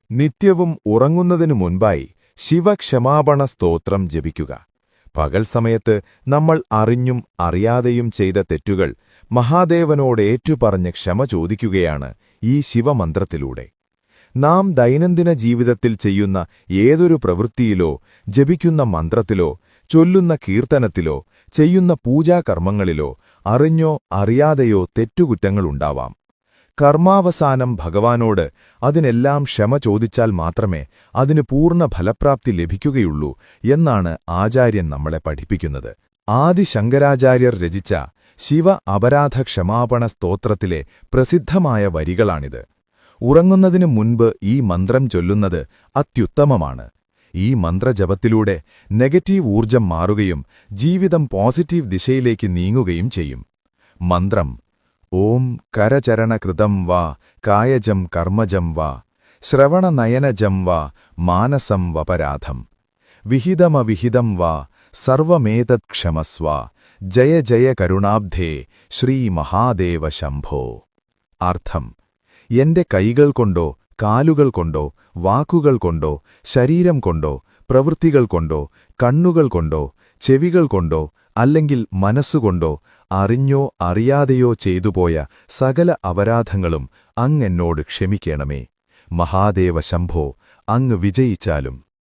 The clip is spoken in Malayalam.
നിത്യവും ഉറങ്ങുന്നതിനു മുൻപായി ശിവക്ഷമാപണ സ്തോത്രം ജപിക്കുക. പകൽ സമയത്ത് നമ്മൾ അറിഞ്ഞും അറിയാതെയും ചെയ്ത തെറ്റുകൾ മഹാദേവനോടേറ്റുപറഞ്ഞ് ക്ഷമ ചോദിക്കുകയാണ് ഈ ശിവമന്ത്രത്തിലൂടെ. നാം ദൈനംദിന ജീവിതത്തിൽ ചെയ്യുന്ന ഏതൊരു പ്രവൃത്തിയിലോ, ജപിക്കുന്ന മന്ത്രത്തിലോ, ചൊല്ലുന്ന കീർത്തനത്തിലോ, ചെയ്യുന്ന പൂജാകർമ്മങ്ങളിലോ അറിഞ്ഞോ അറിയാതെയോ തെറ്റുകുറ്റങ്ങളുണ്ടാവാം. കർമാവസാനം ഭഗവാനോട് അതിനെല്ലാം ക്ഷമ ചോദിച്ചാൽ മാത്രമേ അതിന് പൂർണ്ണ ഫലപ്രാപ്തി ലഭിക്കുകയുള്ളൂ എന്നാണ് ആചാര്യൻ നമ്മളെ പഠിപ്പിക്കുന്നത്. ആദി ശങ്കരാചാര്യർ രചിച്ച ശിവ അപരാധ ക്ഷമാപണ സ്തോത്രത്തിലെ പ്രസിദ്ധമായ വരികളാണിത്. ഉറങ്ങുന്നതിനു മുൻപ് ഈ മന്ത്രം ചൊല്ലുന്നത് അത്യുത്തമമാണ്. ഈ മന്ത്രജപത്തിലൂടെ നെഗറ്റീവ് ഊർജം മാറുകയും ജീവിതം പോസിറ്റീവ് ദിശയിലേക്ക് നീങ്ങുകയും ചെയ്യും. മന്ത്രം: ഓം കരചരണകൃതം വാ കായജം കർമ്മജം വാ ശ്രവണനയനജം വാ മാനസം വപരാധം വിഹിതമവിഹിതം വാ സർവമേതത് ക്ഷമസ്വ ജയ ജയ കരുണാബ്ധേ ശ്രീ മഹാദേവ ശംഭോ. അർത്ഥം: എന്റെ കൈകൾ കൊണ്ടോ, കാലുകൾ കൊണ്ടോ, വാക്കുകൾ കൊണ്ടോ, ശരീരം കൊണ്ടോ, പ്രവൃത്തികൾ കൊണ്ടോ, കണ്ണുകൾ കൊണ്ടോ, ചെവികൾ കൊണ്ടോ, അല്ലെങ്കിൽ മനസ്സുകൊണ്ടോ അറിഞ്ഞോ അറിയാതെയോ ചെയ്തുപോയ സകല അപരാധങ്ങളും അങ്ങെന്നോട് ക്ഷമിക്കണമേ. മഹാദേവ ശംഭോ, അങ്ങ് വിജയിച്ചാലും.